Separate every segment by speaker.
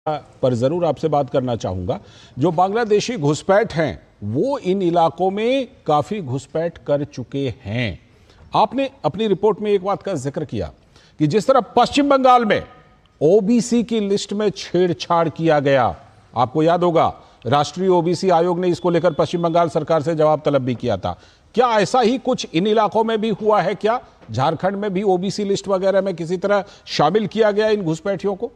Speaker 1: पर जरूर आपसे बात करना चाहूंगा। जो बांग्लादेशी घुसपैठ हैं वो इन इलाकों में काफी घुसपैठ कर चुके हैं। आपने अपनी रिपोर्ट में एक बात का जिक्र किया कि जिस तरह पश्चिम बंगाल में ओबीसी की लिस्ट में छेड़छाड़ किया गया, आपको याद होगा राष्ट्रीय ओबीसी आयोग ने इसको लेकर पश्चिम बंगाल सरकार से जवाब तलब भी किया था। क्या ऐसा ही कुछ इन इलाकों में भी हुआ है? क्या झारखंड में भी ओबीसी लिस्ट वगैरह में किसी तरह शामिल किया गया इन घुसपैठियों को?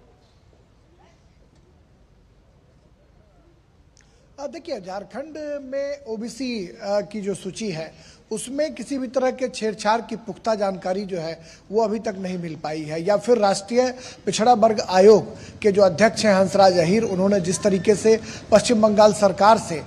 Speaker 2: देखिए, झारखंड में ओबीसी की जो सूची है उसमें किसी भी तरह के छेड़छाड़ की पुख्ता जानकारी जो है वो अभी तक नहीं मिल पाई है, या फिर राष्ट्रीय पिछड़ा वर्ग आयोग के जो अध्यक्ष हैं हंसराज अहीर, उन्होंने जिस तरीके से पश्चिम बंगाल सरकार से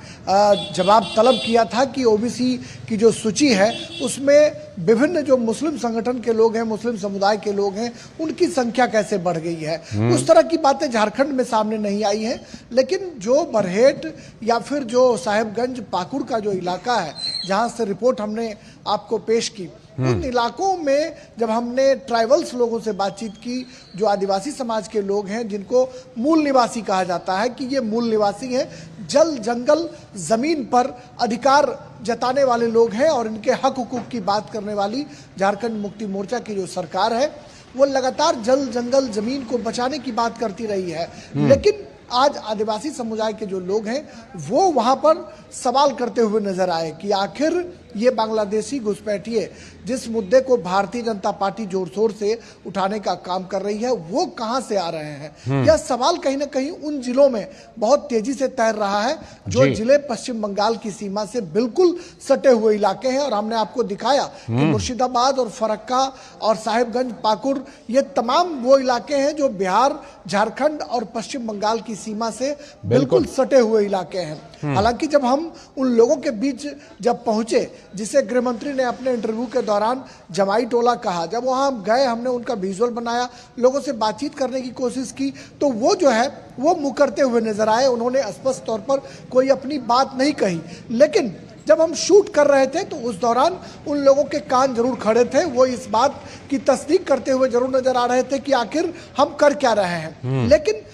Speaker 2: जवाब तलब किया था कि ओबीसी की जो सूची है उसमें विभिन्न जो मुस्लिम संगठन के लोग हैं, मुस्लिम समुदाय के लोग हैं, उनकी संख्या कैसे बढ़ गई है, उस तरह की बातें झारखंड में सामने नहीं आई हैं। लेकिन जो बरहेट या फिर जो साहेबगंज पाकुड़ का जो इलाका है जहां से रिपोर्ट हमने आपको पेश की, उन इलाकों में जब हमने ट्राइबल्स लोगों से बातचीत की, जो आदिवासी समाज के लोग हैं जिनको मूल निवासी कहा जाता है कि ये मूल निवासी हैं, जल जंगल जमीन पर अधिकार जताने वाले लोग हैं और इनके हक हुकूक की बात करने वाली झारखंड मुक्ति मोर्चा की जो सरकार है वो लगातार जल जंगल जमीन को बचाने की बात करती रही है। लेकिन आज आदिवासी समुदाय के जो लोग हैं वो वहां पर सवाल करते हुए नजर आए कि आखिर ये बांग्लादेशी घुसपैठिए जिस मुद्दे को भारतीय जनता पार्टी जोर शोर से उठाने का काम कर रही है वो कहां से आ रहे हैं। यह सवाल कहीं ना कहीं उन जिलों में बहुत तेजी से तैर रहा है जो जिले पश्चिम बंगाल की सीमा से बिल्कुल सटे हुए इलाके हैं। और हमने आपको दिखाया कि मुर्शिदाबाद और फरक्का और साहेबगंज पाकुड़ ये तमाम वो इलाके हैं जो बिहार, झारखंड और पश्चिम बंगाल की सीमा से बिल्कुल सटे हुए इलाके हैं। हालांकि जब हम उन लोगों के बीच जब पहुंचे, जिसे गृह मंत्री ने अपने इंटरव्यू के दौरान जमाई टोला कहा, जब वहां गए हमने उनका विजुअल बनाया, लोगों से बातचीत करने की कोशिश की, तो वो जो है वो मुकरते हुए नजर आए। उन्होंने स्पष्ट तौर पर कोई अपनी बात नहीं कही। लेकिन जब हम शूट कर रहे थे तो उस दौरान उन लोगों के कान जरूर खड़े थे, वो इस बात की तस्दीक करते हुए जरूर नजर आ रहे थे कि आखिर हम कर क्या रहे हैं। लेकिन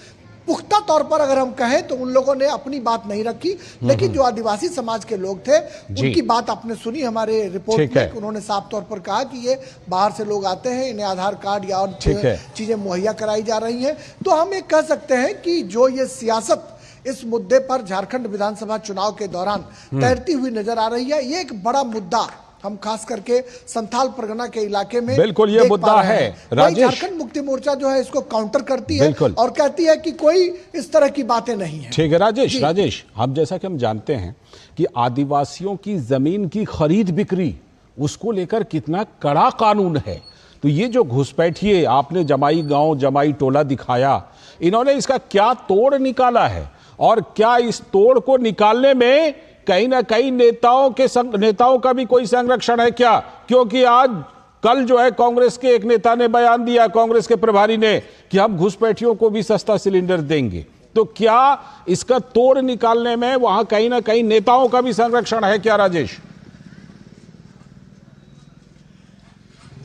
Speaker 2: पुख्ता तौर पर अगर हम कहें तो उन लोगों ने अपनी बात नहीं रखी। लेकिन जो आदिवासी समाज के लोग थे उनकी बात आपने सुनी हमारे रिपोर्ट में। उन्होंने साफ तौर पर कहा कि ये बाहर से लोग आते हैं, इन्हें आधार कार्ड या और चीजें मुहैया कराई जा रही हैं। तो हम ये कह सकते हैं कि जो ये सियासत इस मुद्दे पर झारखंड विधानसभा चुनाव के दौरान तैरती हुई नजर आ रही है, ये एक बड़ा मुद्दा हम खास करके संथाल परगना के इलाके में
Speaker 1: बिल्कुल ये मुद्दा है। राजेश,
Speaker 2: झारखंड मुक्ति मोर्चा जो है इसको काउंटर करती है और कहती है कि कोई इस तरह की बातें नहीं है।
Speaker 1: ठीक है राजेश, हम जैसा कि हम जानते हैं कि आदिवासियों की जमीन की खरीद बिक्री उसको लेकर कितना कड़ा कानून है। तो ये जो घुसपैठिए आपने जमाई गांव जमाई टोला दिखाया, इन्होंने इसका क्या तोड़ निकाला है और क्या इस तोड़ को निकालने में कहीं ना कहीं नेताओं का भी कोई संरक्षण है क्या? क्योंकि आज कल जो है कांग्रेस के एक नेता ने बयान दिया, कांग्रेस के प्रभारी ने, कि हम घुसपैठियों को भी सस्ता सिलेंडर देंगे। तो क्या इसका तोड़ निकालने में वहां कहीं ना कहीं नेताओं का भी संरक्षण है क्या राजेश?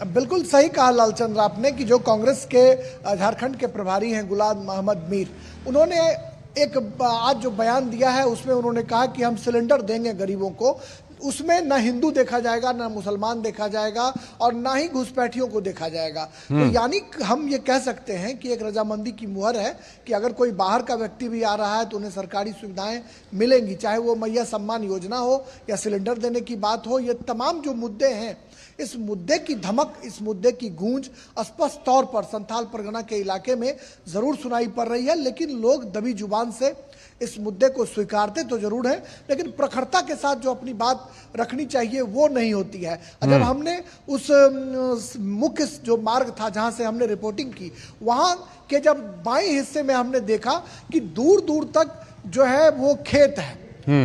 Speaker 2: बिल्कुल सही कहा लालचंद्र आपने कि जो कांग्रेस के झारखंड के प्रभारी हैं गुलाम मोहम्मद मीर, उन्होंने एक आज जो बयान दिया है उसमें उन्होंने कहा कि हम सिलेंडर देंगे गरीबों को। उसमें ना हिंदू देखा जाएगा, ना मुसलमान देखा जाएगा और ना ही घुसपैठियों को देखा जाएगा। तो यानी हम ये कह सकते हैं कि एक रजामंदी की मुहर है कि अगर कोई बाहर का व्यक्ति भी आ रहा है तो उन्हें सरकारी सुविधाएं मिलेंगी, चाहे वो मैया सम्मान योजना हो या सिलेंडर देने की बात हो। ये तमाम जो मुद्दे हैं, इस मुद्दे की धमक, इस मुद्दे की गूंज स्पष्ट तौर पर संथाल परगना के इलाके में जरूर सुनाई पड़ रही है। लेकिन लोग दबी जुबान से इस मुद्दे को स्वीकारते तो जरूर है, लेकिन प्रखरता के साथ जो अपनी बात रखनी चाहिए वो नहीं होती है। जब हमने उस मुख्य जो मार्ग था जहां से हमने रिपोर्टिंग की, वहां के जब बाएं हिस्से में हमने देखा कि दूर दूर तक जो है वो खेत है,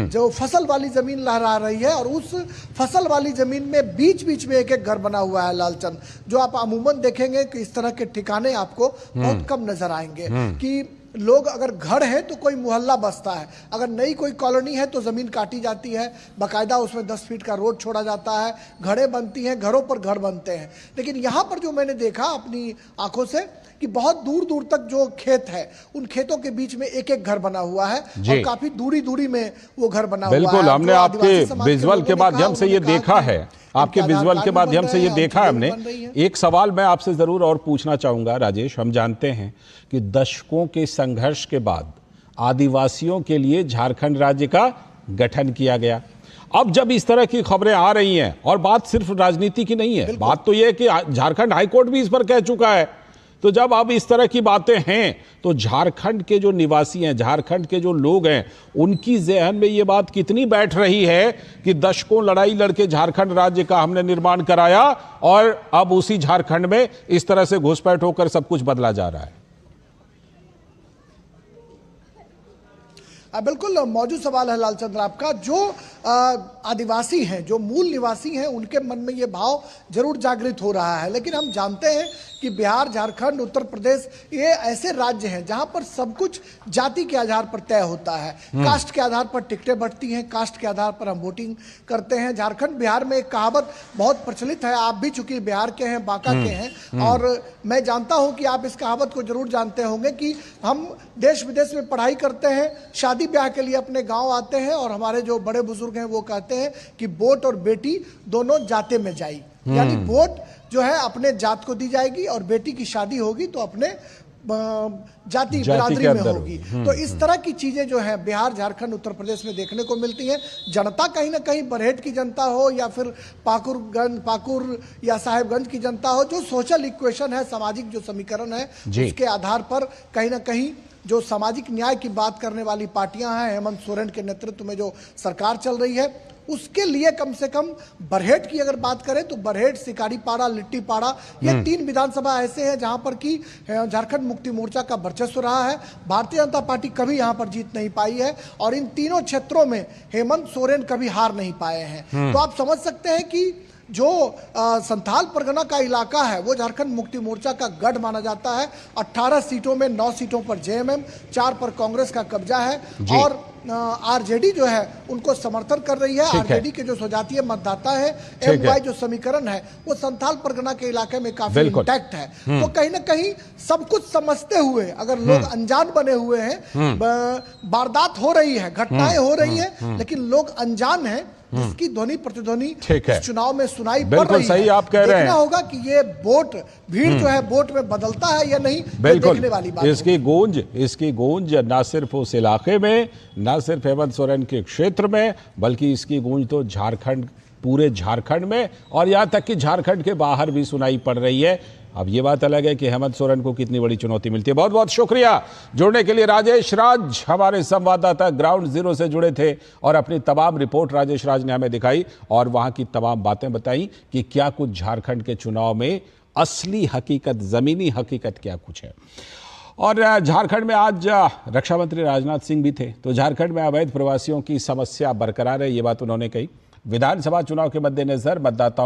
Speaker 2: जो फसल वाली जमीन लहरा रही है, और उस फसल वाली जमीन में बीच बीच में एक एक घर बना हुआ है लालचंद, जो आप अमूमन देखेंगे कि इस तरह के ठिकाने आपको बहुत कम नजर आएंगे। कि लोग अगर घर है तो कोई मोहल्ला बसता है, अगर नई कोई कॉलोनी है तो ज़मीन काटी जाती है, बाकायदा उसमें 10 फीट का रोड छोड़ा जाता है, घरें बनती हैं, घरों पर घर बनते हैं। लेकिन यहाँ पर जो मैंने देखा अपनी आंखों से कि बहुत दूर दूर तक जो खेत है उन खेतों के बीच में एक एक घर बना हुआ है और काफी दूरी दूरी में वो घर बना हुआ है।
Speaker 1: बिल्कुल, हमने आपके विजुअल के माध्यम से ये देखा है, आपके विजुअल के माध्यम से ये देखा हमने। एक सवाल मैं आपसे जरूर और पूछना चाहूंगा राजेश, हम जानते हैं कि दशकों के संघर्ष के बाद आदिवासियों के लिए झारखंड राज्य का गठन किया गया। अब जब इस तरह की खबरें आ रही हैं, और बात सिर्फ राजनीति की नहीं है, बात तो यह है कि झारखंड हाईकोर्ट भी इस पर कह चुका है, तो जब अब इस तरह की बातें हैं तो झारखंड के जो निवासी हैं, झारखंड के जो लोग हैं, उनकी ज़हन में ये बात कितनी बैठ रही है कि दशकों लड़ाई लड़के झारखंड राज्य का हमने निर्माण कराया और अब उसी झारखंड में इस तरह से घुसपैठ होकर सब कुछ बदला जा रहा है।
Speaker 2: बिल्कुल मौजूद सवाल है लालचंद्र आपका। जो आदिवासी हैं, जो मूल निवासी हैं, उनके मन में ये भाव जरूर जागृत हो रहा है, लेकिन हम जानते हैं कि बिहार, झारखंड, उत्तर प्रदेश ये ऐसे राज्य हैं जहां पर सब कुछ जाति के आधार पर तय होता है। कास्ट के आधार पर टिकटें बढ़ती हैं, कास्ट के आधार पर हम वोटिंग करते हैं। झारखंड बिहार में एक कहावत बहुत प्रचलित है, आप भी चूंकि बिहार के हैं, बांका के हैं, और मैं जानता हूं कि आप इस कहावत को जरूर जानते होंगे कि हम देश विदेश में पढ़ाई करते हैं, शादी ब्याह के लिए अपने गांव आते हैं और हमारे जो बड़े बुजुर्ग हैं वो कहते हैं कि वोट और बेटी दोनों जाते में जाई, यानी वोट जो है अपने जात को दी जाएगी और बेटी की शादी होगी तो अपने जाति बिरादरी में होगी। तो इस तरह की चीजें जो है बिहार, झारखंड, उत्तर प्रदेश में देखने को मिलती हैं। जनता कहीं ना कहीं बरहेट की जनता हो या फिर पाकुर या साहेबगंज की जनता हो, जो सोशल इक्वेशन है, सामाजिक जो समीकरण है, उसके आधार पर कहीं ना कहीं जो सामाजिक न्याय की बात करने वाली पार्टियां हैं, हेमंत सोरेन के नेतृत्व में जो सरकार चल रही है, उसके लिए कम से कम बरहेट की अगर बात करें तो बरहेट, सिकारीपाड़ा, लिट्टीपाड़ा, ये 3 विधानसभा ऐसे हैं जहां पर कि झारखंड मुक्ति मोर्चा का वर्चस्व रहा है। भारतीय जनता पार्टी कभी यहां पर जीत नहीं पाई है और इन तीनों क्षेत्रों में हेमंत सोरेन कभी हार नहीं पाए हैं। तो आप समझ सकते हैं कि जो संथाल परगना का इलाका है वो झारखंड मुक्ति मोर्चा का गढ़ माना जाता है। 18 सीटों में 9 सीटों पर जेएमएम, 4 पर कांग्रेस का कब्जा है और आरजेडी जो है उनको समर्थन कर रही है। आरजेडी के जो स्वजातीय मतदाता है, एमवाई जो समीकरण है, वो संथाल परगना के इलाके में काफी इंटैक्ट है। तो कहीं ना कहीं सब कुछ समझते हुए अगर लोग अनजान बने हुए हैं, वारदात हो रही है, घटनाएं हो रही है, लेकिन लोग अनजान हैं, जिसकी ध्वनि प्रतिध्वनि इस चुनाव में सुनाई पड़ रही है।
Speaker 1: सही आप कह रहे हैं।
Speaker 2: देखना होगा कि ये वोट भीड़ जो है वोट में बदलता है या नहीं, देखने वाली बात।
Speaker 1: इसकी गूंज ना सिर्फ उस इलाके में, ना सिर्फ हेमंत सोरेन के क्षेत्र में, बल्कि इसकी गूंज तो झारखंड, पूरे झारखंड में और यहाँ तक कि झारखंड के बाहर भी सुनाई पड़ रही है। अब ये बात अलग है कि हेमंत सोरेन को कितनी बड़ी चुनौती मिलती है। बहुत बहुत शुक्रिया जुड़ने के लिए राजेश राज, हमारे संवाददाता ग्राउंड जीरो से जुड़े थे और अपनी तमाम रिपोर्ट राजेश राज ने हमें दिखाई और वहां की तमाम बातें बताई कि क्या कुछ झारखंड के चुनाव में असली हकीकत, जमीनी हकीकत क्या कुछ है। और झारखंड में आज रक्षा मंत्री राजनाथ सिंह भी थे, तो झारखंड में अवैध प्रवासियों की समस्या बरकरार है, ये बात उन्होंने कही। विधानसभा चुनाव के मद्देनजर मतदाताओं